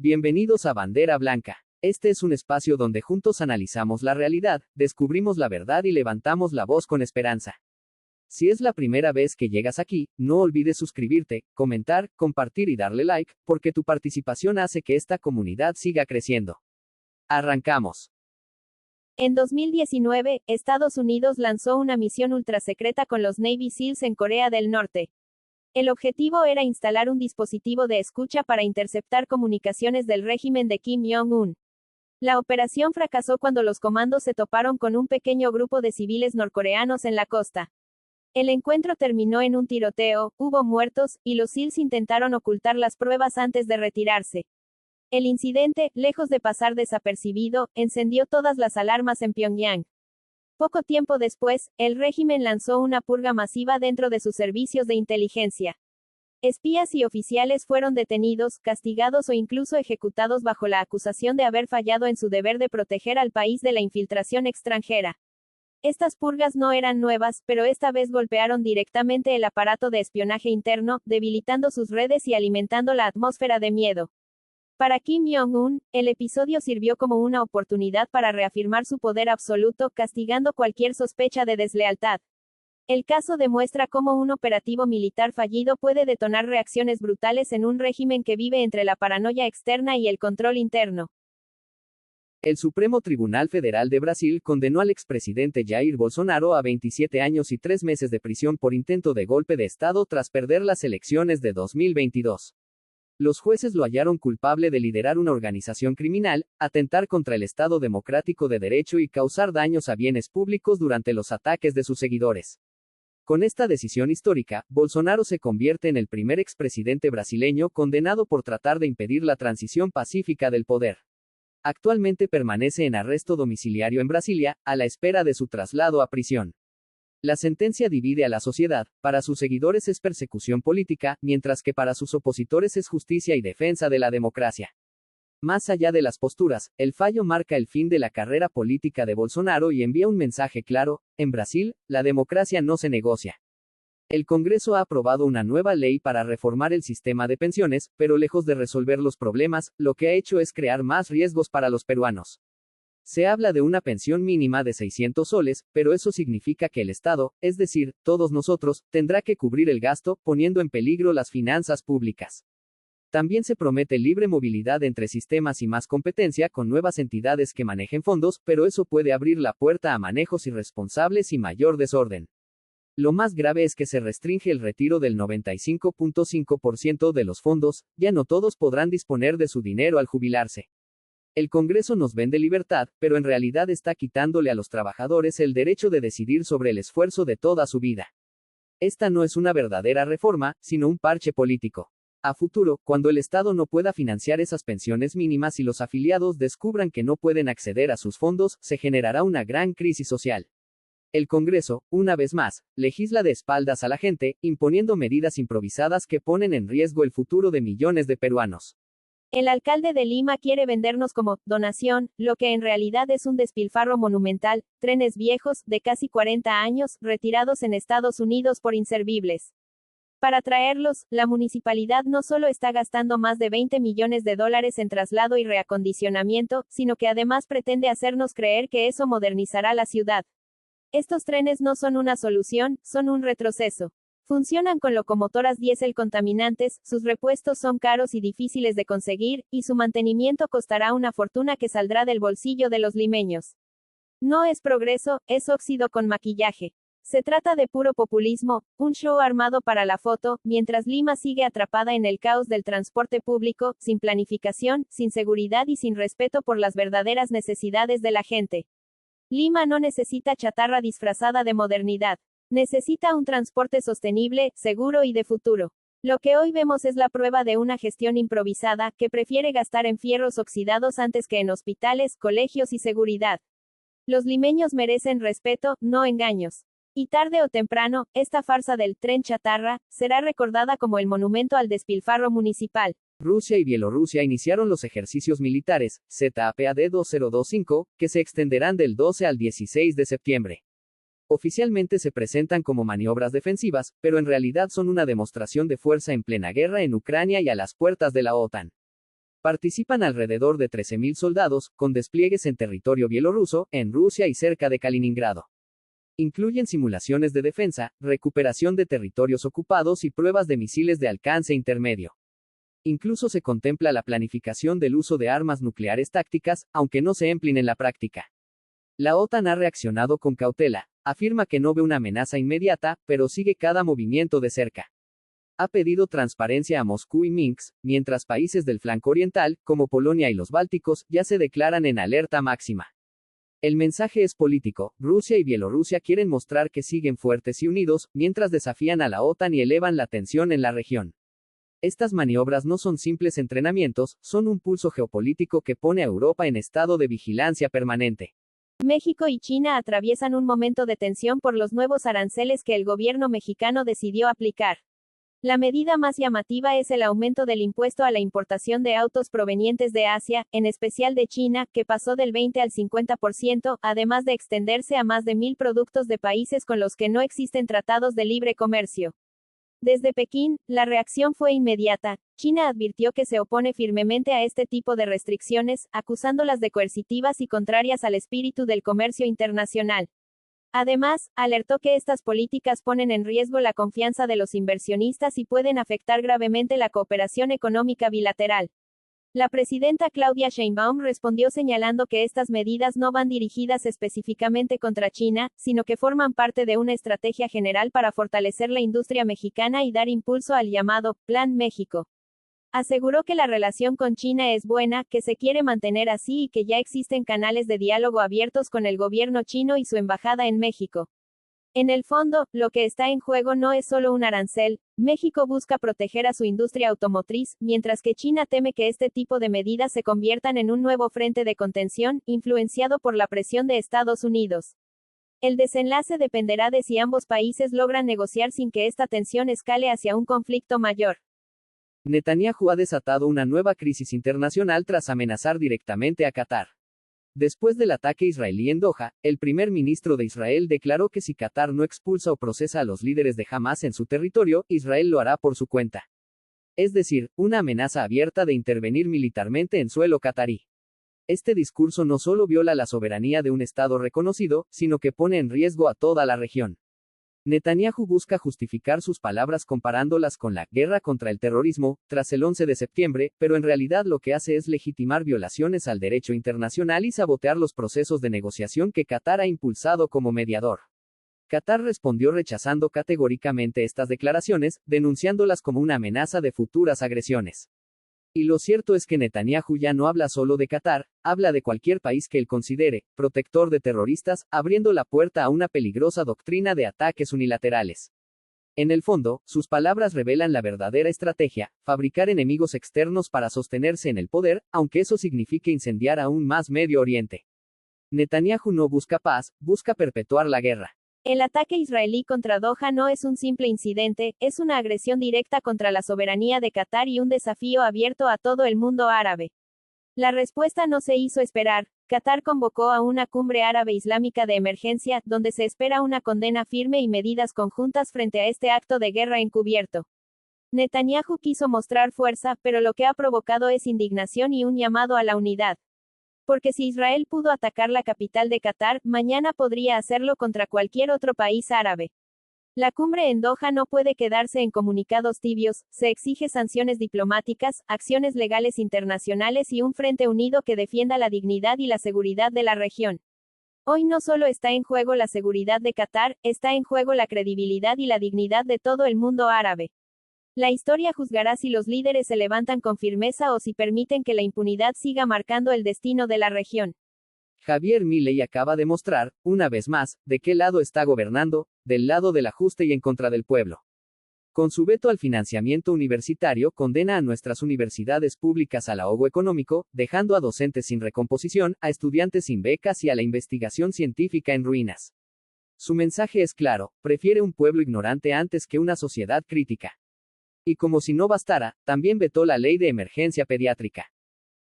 Bienvenidos a Bandera Blanca. Este es un espacio donde juntos analizamos la realidad, descubrimos la verdad y levantamos la voz con esperanza. Si es la primera vez que llegas aquí, no olvides suscribirte, comentar, compartir y darle like, porque tu participación hace que esta comunidad siga creciendo. Arrancamos. En 2019, Estados Unidos lanzó una misión ultrasecreta con los Navy SEALs en Corea del Norte. El objetivo era instalar un dispositivo de escucha para interceptar comunicaciones del régimen de Kim Jong-un. La operación fracasó cuando los comandos se toparon con un pequeño grupo de civiles norcoreanos en la costa. El encuentro terminó en un tiroteo, hubo muertos, y los SEALs intentaron ocultar las pruebas antes de retirarse. El incidente, lejos de pasar desapercibido, encendió todas las alarmas en Pyongyang. Poco tiempo después, el régimen lanzó una purga masiva dentro de sus servicios de inteligencia. Espías y oficiales fueron detenidos, castigados o incluso ejecutados bajo la acusación de haber fallado en su deber de proteger al país de la infiltración extranjera. Estas purgas no eran nuevas, pero esta vez golpearon directamente el aparato de espionaje interno, debilitando sus redes y alimentando la atmósfera de miedo. Para Kim Jong-un, el episodio sirvió como una oportunidad para reafirmar su poder absoluto, castigando cualquier sospecha de deslealtad. El caso demuestra cómo un operativo militar fallido puede detonar reacciones brutales en un régimen que vive entre la paranoia externa y el control interno. El Supremo Tribunal Federal de Brasil condenó al expresidente Jair Bolsonaro a 27 años y 3 meses de prisión por intento de golpe de Estado tras perder las elecciones de 2022. Los jueces lo hallaron culpable de liderar una organización criminal, atentar contra el Estado democrático de derecho y causar daños a bienes públicos durante los ataques de sus seguidores. Con esta decisión histórica, Bolsonaro se convierte en el primer expresidente brasileño condenado por tratar de impedir la transición pacífica del poder. Actualmente permanece en arresto domiciliario en Brasilia, a la espera de su traslado a prisión. La sentencia divide a la sociedad, para sus seguidores es persecución política, mientras que para sus opositores es justicia y defensa de la democracia. Más allá de las posturas, el fallo marca el fin de la carrera política de Bolsonaro y envía un mensaje claro: en Brasil, la democracia no se negocia. El Congreso ha aprobado una nueva ley para reformar el sistema de pensiones, pero lejos de resolver los problemas, lo que ha hecho es crear más riesgos para los peruanos. Se habla de una pensión mínima de 600 soles, pero eso significa que el Estado, es decir, todos nosotros, tendrá que cubrir el gasto, poniendo en peligro las finanzas públicas. También se promete libre movilidad entre sistemas y más competencia con nuevas entidades que manejen fondos, pero eso puede abrir la puerta a manejos irresponsables y mayor desorden. Lo más grave es que se restringe el retiro del 95.5% de los fondos, ya no todos podrán disponer de su dinero al jubilarse. El Congreso nos vende libertad, pero en realidad está quitándole a los trabajadores el derecho de decidir sobre el esfuerzo de toda su vida. Esta no es una verdadera reforma, sino un parche político. A futuro, cuando el Estado no pueda financiar esas pensiones mínimas y los afiliados descubran que no pueden acceder a sus fondos, se generará una gran crisis social. El Congreso, una vez más, legisla de espaldas a la gente, imponiendo medidas improvisadas que ponen en riesgo el futuro de millones de peruanos. El alcalde de Lima quiere vendernos como donación, lo que en realidad es un despilfarro monumental, trenes viejos, de casi 40 años, retirados en Estados Unidos por inservibles. Para traerlos, la municipalidad no solo está gastando más de 20 millones de dólares en traslado y reacondicionamiento, sino que además pretende hacernos creer que eso modernizará la ciudad. Estos trenes no son una solución, son un retroceso. Funcionan con locomotoras diésel contaminantes, sus repuestos son caros y difíciles de conseguir, y su mantenimiento costará una fortuna que saldrá del bolsillo de los limeños. No es progreso, es óxido con maquillaje. Se trata de puro populismo, un show armado para la foto, mientras Lima sigue atrapada en el caos del transporte público, sin planificación, sin seguridad y sin respeto por las verdaderas necesidades de la gente. Lima no necesita chatarra disfrazada de modernidad. Necesita un transporte sostenible, seguro y de futuro. Lo que hoy vemos es la prueba de una gestión improvisada, que prefiere gastar en fierros oxidados antes que en hospitales, colegios y seguridad. Los limeños merecen respeto, no engaños. Y tarde o temprano, esta farsa del tren chatarra será recordada como el monumento al despilfarro municipal. Rusia y Bielorrusia iniciaron los ejercicios militares, ZAPAD 2025, que se extenderán del 12 al 16 de septiembre. Oficialmente se presentan como maniobras defensivas, pero en realidad son una demostración de fuerza en plena guerra en Ucrania y a las puertas de la OTAN. Participan alrededor de 13.000 soldados, con despliegues en territorio bielorruso, en Rusia y cerca de Kaliningrado. Incluyen simulaciones de defensa, recuperación de territorios ocupados y pruebas de misiles de alcance intermedio. Incluso se contempla la planificación del uso de armas nucleares tácticas, aunque no se empleen en la práctica. La OTAN ha reaccionado con cautela, afirma que no ve una amenaza inmediata, pero sigue cada movimiento de cerca. Ha pedido transparencia a Moscú y Minsk, mientras países del flanco oriental, como Polonia y los Bálticos, ya se declaran en alerta máxima. El mensaje es político. Rusia y Bielorrusia quieren mostrar que siguen fuertes y unidos, mientras desafían a la OTAN y elevan la tensión en la región. Estas maniobras no son simples entrenamientos, son un pulso geopolítico que pone a Europa en estado de vigilancia permanente. México y China atraviesan un momento de tensión por los nuevos aranceles que el gobierno mexicano decidió aplicar. La medida más llamativa es el aumento del impuesto a la importación de autos provenientes de Asia, en especial de China, que pasó del 20 al 50%, además de extenderse a más de 1.000 productos de países con los que no existen tratados de libre comercio. Desde Pekín, la reacción fue inmediata. China advirtió que se opone firmemente a este tipo de restricciones, acusándolas de coercitivas y contrarias al espíritu del comercio internacional. Además, alertó que estas políticas ponen en riesgo la confianza de los inversionistas y pueden afectar gravemente la cooperación económica bilateral. La presidenta Claudia Sheinbaum respondió señalando que estas medidas no van dirigidas específicamente contra China, sino que forman parte de una estrategia general para fortalecer la industria mexicana y dar impulso al llamado Plan México. Aseguró que la relación con China es buena, que se quiere mantener así y que ya existen canales de diálogo abiertos con el gobierno chino y su embajada en México. En el fondo, lo que está en juego no es solo un arancel. México busca proteger a su industria automotriz, mientras que China teme que este tipo de medidas se conviertan en un nuevo frente de contención, influenciado por la presión de Estados Unidos. El desenlace dependerá de si ambos países logran negociar sin que esta tensión escale hacia un conflicto mayor. Netanyahu ha desatado una nueva crisis internacional tras amenazar directamente a Qatar. Después del ataque israelí en Doha, el primer ministro de Israel declaró que si Qatar no expulsa o procesa a los líderes de Hamás en su territorio, Israel lo hará por su cuenta. Es decir, una amenaza abierta de intervenir militarmente en suelo qatarí. Este discurso no solo viola la soberanía de un Estado reconocido, sino que pone en riesgo a toda la región. Netanyahu busca justificar sus palabras comparándolas con la guerra contra el terrorismo, tras el 11 de septiembre, pero en realidad lo que hace es legitimar violaciones al derecho internacional y sabotear los procesos de negociación que Qatar ha impulsado como mediador. Qatar respondió rechazando categóricamente estas declaraciones, denunciándolas como una amenaza de futuras agresiones. Y lo cierto es que Netanyahu ya no habla solo de Qatar, habla de cualquier país que él considere protector de terroristas, abriendo la puerta a una peligrosa doctrina de ataques unilaterales. En el fondo, sus palabras revelan la verdadera estrategia: fabricar enemigos externos para sostenerse en el poder, aunque eso signifique incendiar aún más Medio Oriente. Netanyahu no busca paz, busca perpetuar la guerra. El ataque israelí contra Doha no es un simple incidente, es una agresión directa contra la soberanía de Qatar y un desafío abierto a todo el mundo árabe. La respuesta no se hizo esperar. Qatar convocó a una cumbre árabe islámica de emergencia, donde se espera una condena firme y medidas conjuntas frente a este acto de guerra encubierto. Netanyahu quiso mostrar fuerza, pero lo que ha provocado es indignación y un llamado a la unidad. Porque si Israel pudo atacar la capital de Qatar, mañana podría hacerlo contra cualquier otro país árabe. La cumbre en Doha no puede quedarse en comunicados tibios, se exige sanciones diplomáticas, acciones legales internacionales y un frente unido que defienda la dignidad y la seguridad de la región. Hoy no solo está en juego la seguridad de Qatar, está en juego la credibilidad y la dignidad de todo el mundo árabe. La historia juzgará si los líderes se levantan con firmeza o si permiten que la impunidad siga marcando el destino de la región. Javier Milei acaba de mostrar, una vez más, de qué lado está gobernando: del lado del ajuste y en contra del pueblo. Con su veto al financiamiento universitario, condena a nuestras universidades públicas al ahogo económico, dejando a docentes sin recomposición, a estudiantes sin becas y a la investigación científica en ruinas. Su mensaje es claro: prefiere un pueblo ignorante antes que una sociedad crítica. Y como si no bastara, también vetó la ley de emergencia pediátrica.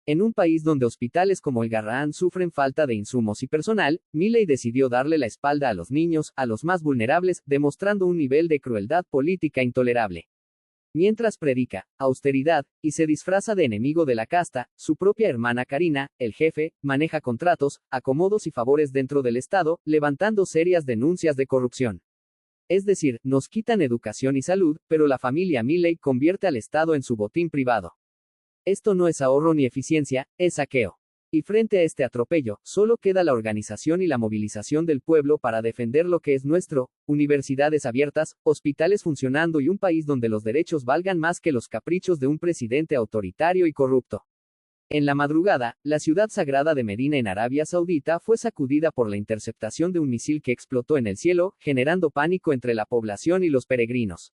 En un país donde hospitales como el Garrahan sufren falta de insumos y personal, Milei decidió darle la espalda a los niños, a los más vulnerables, demostrando un nivel de crueldad política intolerable. Mientras predica austeridad y se disfraza de enemigo de la casta, su propia hermana Karina, el jefe, maneja contratos, acomodos y favores dentro del Estado, levantando serias denuncias de corrupción. Es decir, nos quitan educación y salud, pero la familia Milei convierte al Estado en su botín privado. Esto no es ahorro ni eficiencia, es saqueo. Y frente a este atropello, solo queda la organización y la movilización del pueblo para defender lo que es nuestro: universidades abiertas, hospitales funcionando y un país donde los derechos valgan más que los caprichos de un presidente autoritario y corrupto. En la madrugada, la ciudad sagrada de Medina en Arabia Saudita fue sacudida por la interceptación de un misil que explotó en el cielo, generando pánico entre la población y los peregrinos.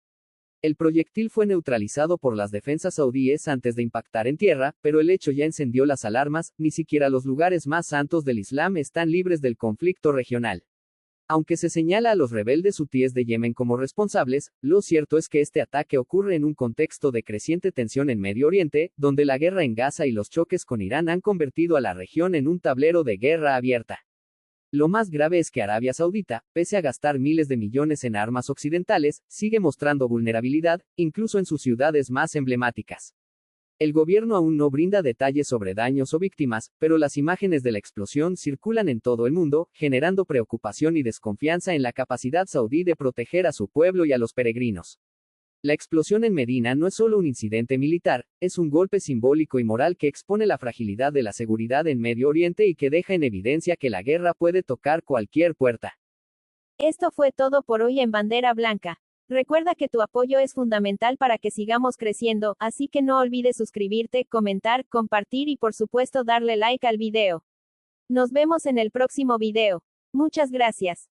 El proyectil fue neutralizado por las defensas saudíes antes de impactar en tierra, pero el hecho ya encendió las alarmas. Ni siquiera los lugares más santos del Islam están libres del conflicto regional. Aunque se señala a los rebeldes hutíes de Yemen como responsables, lo cierto es que este ataque ocurre en un contexto de creciente tensión en Medio Oriente, donde la guerra en Gaza y los choques con Irán han convertido a la región en un tablero de guerra abierta. Lo más grave es que Arabia Saudita, pese a gastar miles de millones en armas occidentales, sigue mostrando vulnerabilidad, incluso en sus ciudades más emblemáticas. El gobierno aún no brinda detalles sobre daños o víctimas, pero las imágenes de la explosión circulan en todo el mundo, generando preocupación y desconfianza en la capacidad saudí de proteger a su pueblo y a los peregrinos. La explosión en Medina no es solo un incidente militar, es un golpe simbólico y moral que expone la fragilidad de la seguridad en Medio Oriente y que deja en evidencia que la guerra puede tocar cualquier puerta. Esto fue todo por hoy en Bandera Blanca. Recuerda que tu apoyo es fundamental para que sigamos creciendo, así que no olvides suscribirte, comentar, compartir y por supuesto darle like al video. Nos vemos en el próximo video. Muchas gracias.